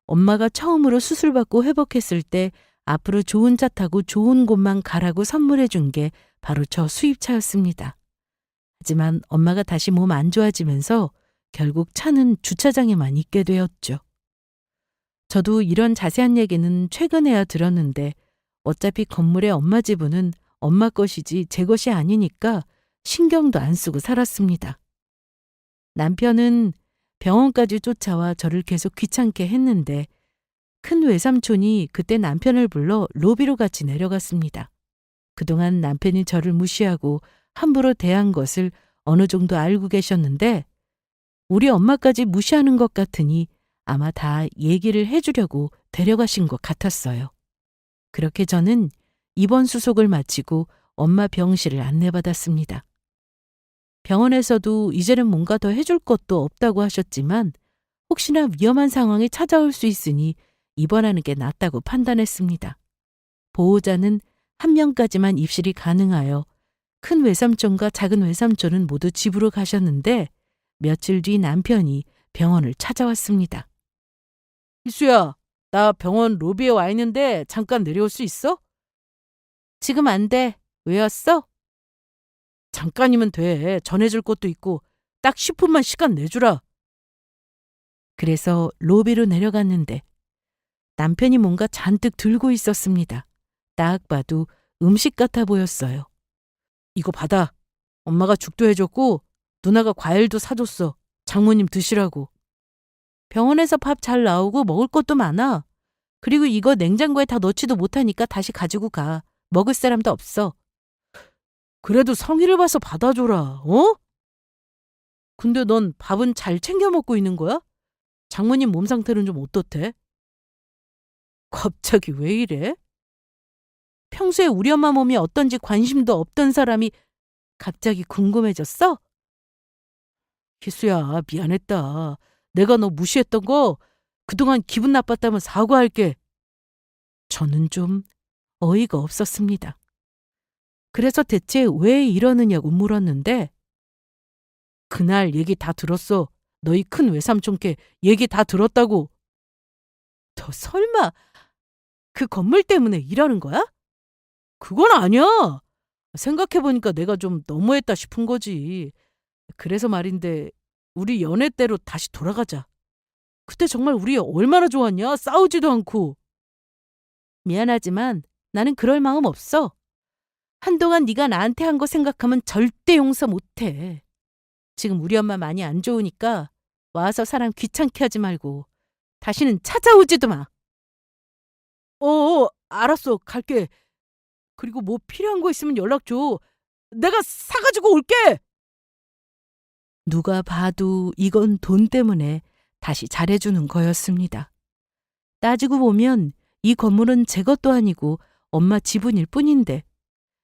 엄마가 처음으로 수술받고 회복했을 때 앞으로 좋은 차 타고 좋은 곳만 가라고 선물해 준 게 바로 저 수입차였습니다. 하지만 엄마가 다시 몸 안 좋아지면서 결국 차는 주차장에만 있게 되었죠. 저도 이런 자세한 얘기는 최근에야 들었는데 어차피 건물의 엄마 지분은 엄마 것이지 제 것이 아니니까 신경도 안 쓰고 살았습니다. 남편은 병원까지 쫓아와 저를 계속 귀찮게 했는데 큰 외삼촌이 그때 남편을 불러 로비로 같이 내려갔습니다. 그동안 남편이 저를 무시하고 함부로 대한 것을 어느 정도 알고 계셨는데 우리 엄마까지 무시하는 것 같으니 아마 다 얘기를 해주려고 데려가신 것 같았어요. 그렇게 저는 입원 수속을 마치고 엄마 병실을 안내받았습니다. 병원에서도 이제는 뭔가 더 해줄 것도 없다고 하셨지만 혹시나 위험한 상황이 찾아올 수 있으니 입원하는 게 낫다고 판단했습니다. 보호자는 한 명까지만 입실이 가능하여 큰 외삼촌과 작은 외삼촌은 모두 집으로 가셨는데 며칠 뒤 남편이 병원을 찾아왔습니다. 희수야, 나 병원 로비에 와 있는데 잠깐 내려올 수 있어? 지금 안 돼. 왜 왔어? 잠깐이면 돼. 전해줄 것도 있고 딱 10분만 시간 내주라. 그래서 로비로 내려갔는데 남편이 뭔가 잔뜩 들고 있었습니다. 딱 봐도 음식 같아 보였어요. 이거 받아. 엄마가 죽도 해줬고 누나가 과일도 사줬어. 장모님 드시라고. 병원에서 밥 잘 나오고 먹을 것도 많아. 그리고 이거 냉장고에 다 넣지도 못하니까 다시 가지고 가. 먹을 사람도 없어. 그래도 성의를 봐서 받아줘라. 어? 근데 넌 밥은 잘 챙겨 먹고 있는 거야? 장모님 몸 상태는 좀 어떻대? 갑자기 왜 이래? 평소에 우리 엄마 몸이 어떤지 관심도 없던 사람이 갑자기 궁금해졌어? 희수야, 미안했다. 내가 너 무시했던 거 그동안 기분 나빴다면 사과할게. 저는 좀 어이가 없었습니다. 그래서 대체 왜 이러느냐고 물었는데 그날 얘기 다 들었어. 너희 큰 외삼촌께 얘기 다 들었다고. 너 설마 그 건물 때문에 이러는 거야? 그건 아니야. 생각해보니까 내가 좀 너무했다 싶은 거지. 그래서 말인데 우리 연애 때로 다시 돌아가자. 그때 정말 우리 얼마나 좋았냐? 싸우지도 않고. 미안하지만 나는 그럴 마음 없어. 한동안 네가 나한테 한 거 생각하면 절대 용서 못해. 지금 우리 엄마 많이 안 좋으니까 와서 사람 귀찮게 하지 말고 다시는 찾아오지도 마. 알았어. 갈게. 그리고 뭐 필요한 거 있으면 연락 줘. 내가 사가지고 올게. 누가 봐도 이건 돈 때문에 다시 잘해주는 거였습니다. 따지고 보면 이 건물은 제 것도 아니고 엄마 지분일 뿐인데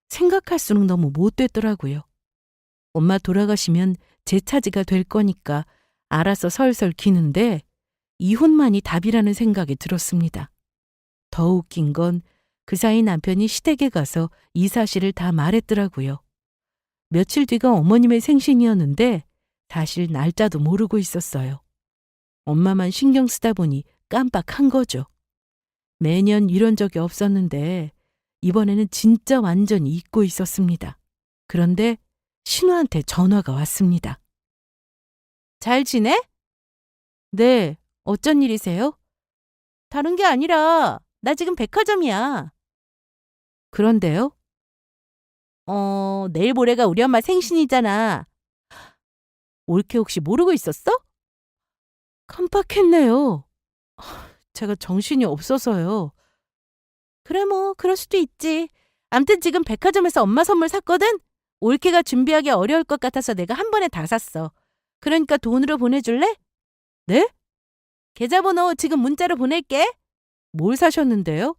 생각할수록 너무 못됐더라고요. 엄마 돌아가시면 제 차지가 될 거니까 알아서 설설 기는데 이혼만이 답이라는 생각이 들었습니다. 더 웃긴 건 그 사이 남편이 시댁에 가서 이 사실을 다 말했더라고요. 며칠 뒤가 어머님의 생신이었는데 사실 날짜도 모르고 있었어요. 엄마만 신경 쓰다 보니 깜빡한 거죠. 매년 이런 적이 없었는데 이번에는 진짜 완전히 잊고 있었습니다. 그런데 신우한테 전화가 왔습니다. 잘 지내? 네, 어쩐 일이세요? 다른 게 아니라 나 지금 백화점이야. 그런데요? 내일 모레가 우리 엄마 생신이잖아. 올케 혹시 모르고 있었어? 깜빡했네요. 제가 정신이 없어서요. 그래 뭐 그럴 수도 있지. 암튼 지금 백화점에서 엄마 선물 샀거든? 올케가 준비하기 어려울 것 같아서 내가 한 번에 다 샀어. 그러니까 돈으로 보내줄래? 네? 계좌번호 지금 문자로 보낼게. 뭘 사셨는데요?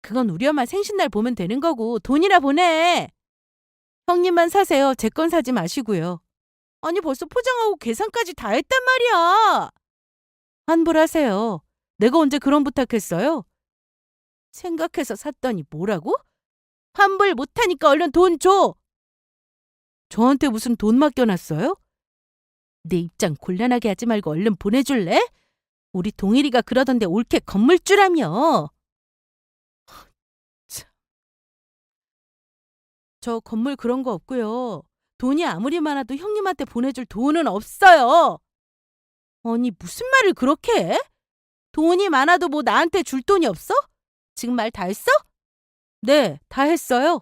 그건 우리 엄마 생신날 보면 되는 거고 돈이나 보내. 형님만 사세요. 제 건 사지 마시고요. 아니 벌써 포장하고 계산까지 다 했단 말이야. 환불하세요. 내가 언제 그런 부탁했어요? 생각해서 샀더니 뭐라고? 환불 못하니까 얼른 돈 줘. 저한테 무슨 돈 맡겨놨어요? 내 입장 곤란하게 하지 말고 얼른 보내줄래? 우리 동일이가 그러던데 올케 건물주라며. 저 건물 그런 거 없고요. 돈이 아무리 많아도 형님한테 보내줄 돈은 없어요. 아니, 무슨 말을 그렇게 해? 돈이 많아도 뭐 나한테 줄 돈이 없어? 지금 말 다 했어? 네, 다 했어요.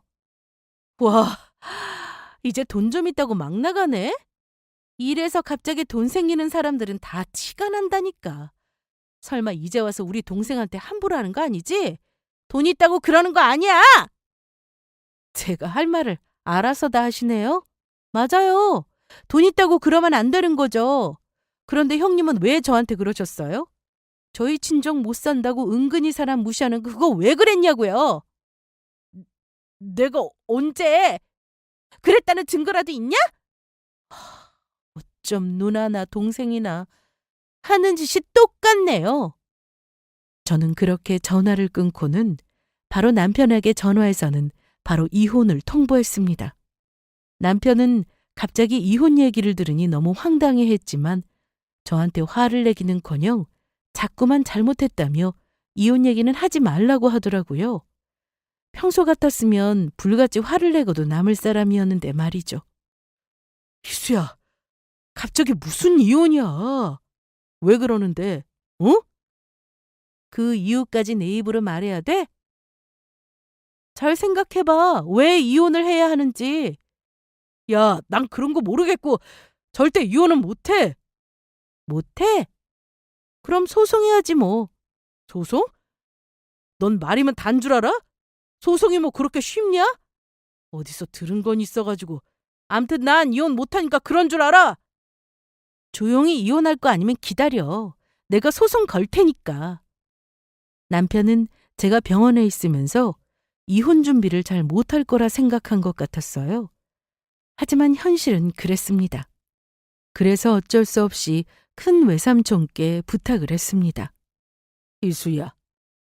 와, 이제 돈 좀 있다고 막 나가네? 일해서 갑자기 돈 생기는 사람들은 다 티가 난다니까. 설마 이제 와서 우리 동생한테 함부로 하는 거 아니지? 돈 있다고 그러는 거 아니야! 제가 할 말을 알아서 다 하시네요. 맞아요. 돈 있다고 그러면 안 되는 거죠. 그런데 형님은 왜 저한테 그러셨어요? 저희 친정 못 산다고 은근히 사람 무시하는 그거 왜 그랬냐고요? 내가 언제 그랬다는 증거라도 있냐? 어쩜 누나나 동생이나 하는 짓이 똑같네요. 저는 그렇게 전화를 끊고는 바로 남편에게 전화해서는 바로 이혼을 통보했습니다. 남편은 갑자기 이혼 얘기를 들으니 너무 황당해했지만 저한테 화를 내기는커녕 자꾸만 잘못했다며 이혼 얘기는 하지 말라고 하더라고요. 평소 같았으면 불같이 화를 내고도 남을 사람이었는데 말이죠. 희수야, 갑자기 무슨 이혼이야? 왜 그러는데? 어? 그 이유까지 내 입으로 말해야 돼? 잘 생각해봐. 왜 이혼을 해야 하는지. 야, 난 그런 거 모르겠고 절대 이혼은 못해. 못해? 그럼 소송해야지 뭐. 소송? 넌 말이면 단 줄 알아? 소송이 뭐 그렇게 쉽냐? 어디서 들은 건 있어가지고. 암튼 난 이혼 못하니까 그런 줄 알아. 조용히 이혼할 거 아니면 기다려. 내가 소송 걸 테니까. 남편은 제가 병원에 있으면서 이혼 준비를 잘 못할 거라 생각한 것 같았어요. 하지만 현실은 그랬습니다. 그래서 어쩔 수 없이 큰 외삼촌께 부탁을 했습니다. 이수야,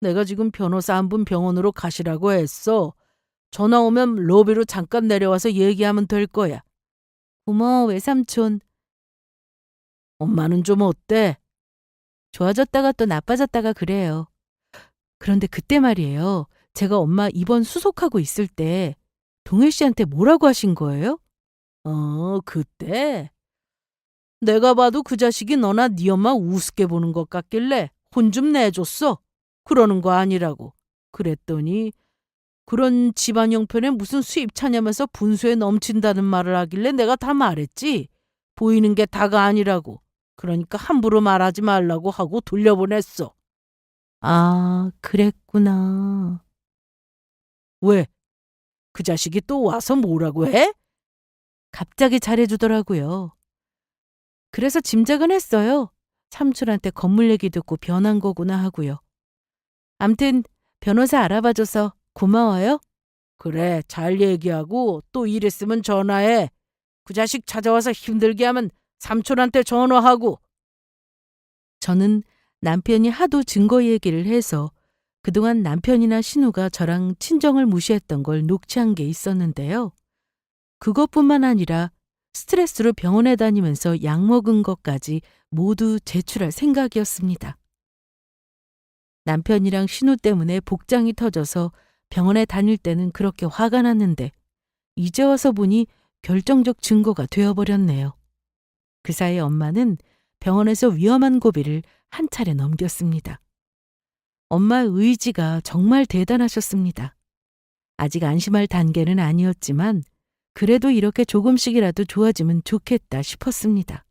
내가 지금 변호사 한 분 병원으로 가시라고 했어. 전화 오면 로비로 잠깐 내려와서 얘기하면 될 거야. 고마워, 외삼촌. 엄마는 좀 어때? 좋아졌다가 또 나빠졌다가 그래요. 그런데 그때 말이에요. 제가 엄마 입원 수속하고 있을 때 동일 씨한테 뭐라고 하신 거예요? 그때? 내가 봐도 그 자식이 너나 네 엄마 우습게 보는 것 같길래 혼 좀 내줬어. 그러는 거 아니라고. 그랬더니 그런 집안 형편에 무슨 수입 차냐면서 분수에 넘친다는 말을 하길래 내가 다 말했지. 보이는 게 다가 아니라고. 그러니까 함부로 말하지 말라고 하고 돌려보냈어. 아, 그랬구나. 왜? 그 자식이 또 와서 뭐라고 해? 갑자기 잘해주더라고요. 그래서 짐작은 했어요. 삼촌한테 건물 얘기 듣고 변한 거구나 하고요. 암튼 변호사 알아봐줘서 고마워요. 그래, 잘 얘기하고 또 일 있으면 전화해. 그 자식 찾아와서 힘들게 하면 삼촌한테 전화하고. 저는 남편이 하도 증거 얘기를 해서 그동안 남편이나 신우가 저랑 친정을 무시했던 걸 녹취한 게 있었는데요. 그것뿐만 아니라 스트레스로 병원에 다니면서 약 먹은 것까지 모두 제출할 생각이었습니다. 남편이랑 신우 때문에 복장이 터져서 병원에 다닐 때는 그렇게 화가 났는데 이제 와서 보니 결정적 증거가 되어버렸네요. 그 사이 엄마는 병원에서 위험한 고비를 한 차례 넘겼습니다. 엄마의 의지가 정말 대단하셨습니다. 아직 안심할 단계는 아니었지만 그래도 이렇게 조금씩이라도 좋아지면 좋겠다 싶었습니다.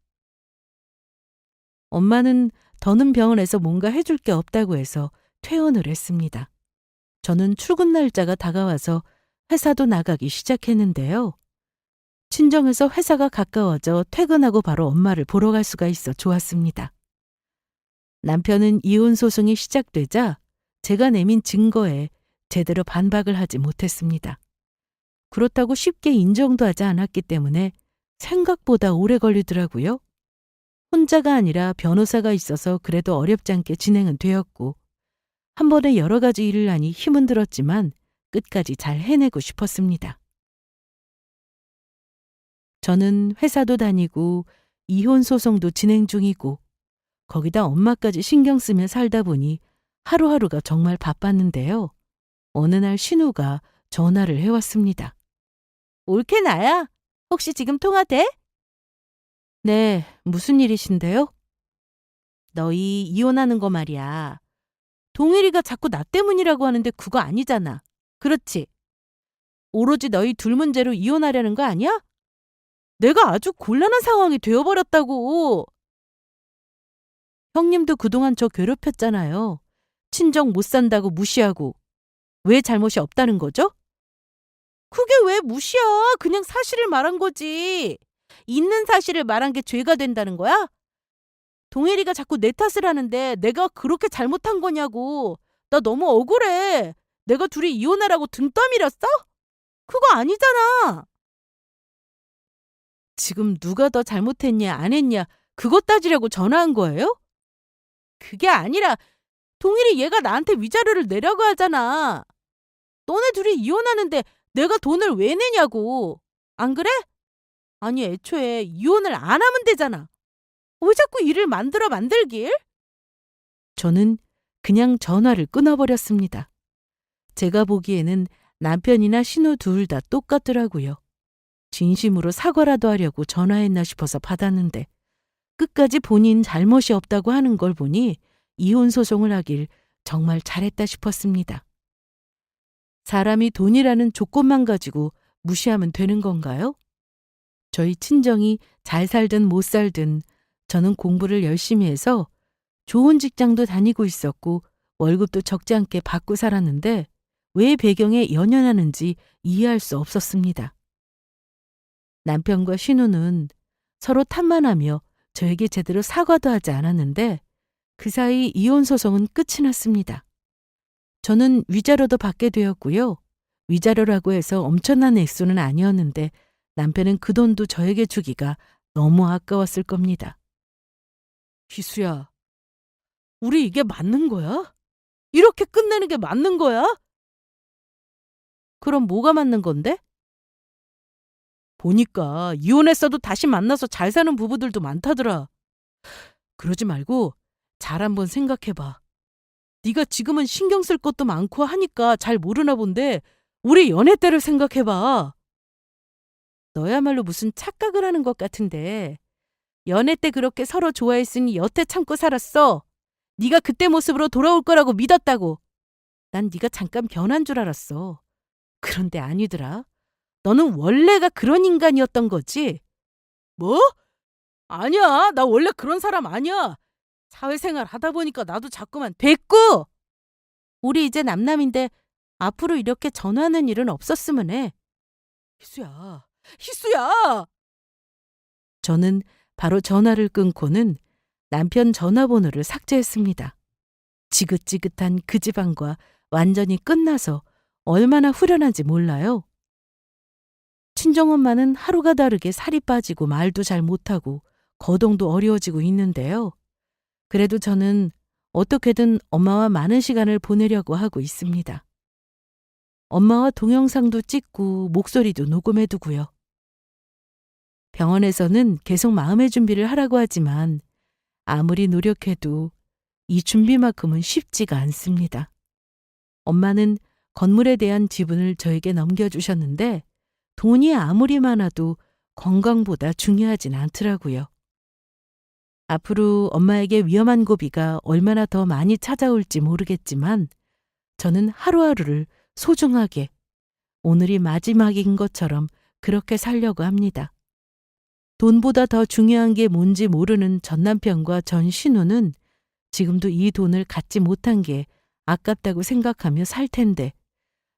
엄마는 더는 병원에서 뭔가 해줄 게 없다고 해서 퇴원을 했습니다. 저는 출근 날짜가 다가와서 회사도 나가기 시작했는데요. 친정에서 회사가 가까워져 퇴근하고 바로 엄마를 보러 갈 수가 있어 좋았습니다. 남편은 이혼 소송이 시작되자 제가 내민 증거에 제대로 반박을 하지 못했습니다. 그렇다고 쉽게 인정도 하지 않았기 때문에 생각보다 오래 걸리더라고요. 혼자가 아니라 변호사가 있어서 그래도 어렵지 않게 진행은 되었고 한 번에 여러 가지 일을 하니 힘은 들었지만 끝까지 잘 해내고 싶었습니다. 저는 회사도 다니고 이혼 소송도 진행 중이고 거기다 엄마까지 신경 쓰며 살다 보니 하루하루가 정말 바빴는데요. 어느 날 신우가 전화를 해왔습니다. 옳게 나야. 혹시 지금 통화 돼? 네, 무슨 일이신데요? 너희 이혼하는 거 말이야. 동일이가 자꾸 나 때문이라고 하는데 그거 아니잖아. 그렇지? 오로지 너희 둘 문제로 이혼하려는 거 아니야? 내가 아주 곤란한 상황이 되어버렸다고. 형님도 그동안 저 괴롭혔잖아요. 친정 못 산다고 무시하고. 왜 잘못이 없다는 거죠? 그게 왜 무시야? 그냥 사실을 말한 거지. 있는 사실을 말한 게 죄가 된다는 거야? 동혜리가 자꾸 내 탓을 하는데 내가 그렇게 잘못한 거냐고. 나 너무 억울해. 내가 둘이 이혼하라고 등 떠밀었어? 그거 아니잖아. 지금 누가 더 잘못했냐 안 했냐 그것 따지려고 전화한 거예요? 그게 아니라 동일이 얘가 나한테 위자료를 내라고 하잖아. 너네 둘이 이혼하는데 내가 돈을 왜 내냐고. 안 그래? 아니 애초에 이혼을 안 하면 되잖아. 왜 자꾸 일을 만들어 만들길? 저는 그냥 전화를 끊어버렸습니다. 제가 보기에는 남편이나 신우 둘 다 똑같더라고요. 진심으로 사과라도 하려고 전화했나 싶어서 받았는데 끝까지 본인 잘못이 없다고 하는 걸 보니 이혼 소송을 하길 정말 잘했다 싶었습니다. 사람이 돈이라는 조건만 가지고 무시하면 되는 건가요? 저희 친정이 잘 살든 못 살든 저는 공부를 열심히 해서 좋은 직장도 다니고 있었고 월급도 적지 않게 받고 살았는데 왜 배경에 연연하는지 이해할 수 없었습니다. 남편과 신우는 서로 탓만하며 저에게 제대로 사과도 하지 않았는데 그 사이 이혼 소송은 끝이 났습니다. 저는 위자료도 받게 되었고요. 위자료라고 해서 엄청난 액수는 아니었는데 남편은 그 돈도 저에게 주기가 너무 아까웠을 겁니다. 희수야, 우리 이게 맞는 거야? 이렇게 끝내는 게 맞는 거야? 그럼 뭐가 맞는 건데? 보니까 이혼했어도 다시 만나서 잘 사는 부부들도 많다더라. 그러지 말고 잘 한번 생각해봐. 네가 지금은 신경 쓸 것도 많고 하니까 잘 모르나 본데 우리 연애 때를 생각해봐. 너야말로 무슨 착각을 하는 것 같은데 연애 때 그렇게 서로 좋아했으니 여태 참고 살았어. 네가 그때 모습으로 돌아올 거라고 믿었다고. 난 네가 잠깐 변한 줄 알았어. 그런데 아니더라. 너는 원래가 그런 인간이었던 거지? 뭐? 아니야. 나 원래 그런 사람 아니야. 사회생활 하다 보니까 나도 자꾸만 됐고! 우리 이제 남남인데 앞으로 이렇게 전화하는 일은 없었으면 해. 희수야, 희수야! 저는 바로 전화를 끊고는 남편 전화번호를 삭제했습니다. 지긋지긋한 그 집안과 완전히 끝나서 얼마나 후련한지 몰라요. 친정엄마는 하루가 다르게 살이 빠지고 말도 잘 못하고 거동도 어려워지고 있는데요. 그래도 저는 어떻게든 엄마와 많은 시간을 보내려고 하고 있습니다. 엄마와 동영상도 찍고 목소리도 녹음해두고요. 병원에서는 계속 마음의 준비를 하라고 하지만 아무리 노력해도 이 준비만큼은 쉽지가 않습니다. 엄마는 건물에 대한 지분을 저에게 넘겨주셨는데 돈이 아무리 많아도 건강보다 중요하진 않더라고요. 앞으로 엄마에게 위험한 고비가 얼마나 더 많이 찾아올지 모르겠지만 저는 하루하루를 소중하게 오늘이 마지막인 것처럼 그렇게 살려고 합니다. 돈보다 더 중요한 게 뭔지 모르는 전 남편과 전 신우는 지금도 이 돈을 갖지 못한 게 아깝다고 생각하며 살 텐데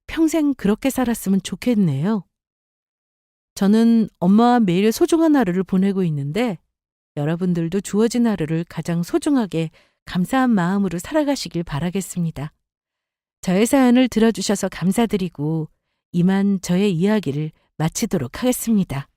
평생 그렇게 살았으면 좋겠네요. 저는 엄마와 매일 소중한 하루를 보내고 있는데 여러분들도 주어진 하루를 가장 소중하게 감사한 마음으로 살아가시길 바라겠습니다. 저의 사연을 들어주셔서 감사드리고 이만 저의 이야기를 마치도록 하겠습니다.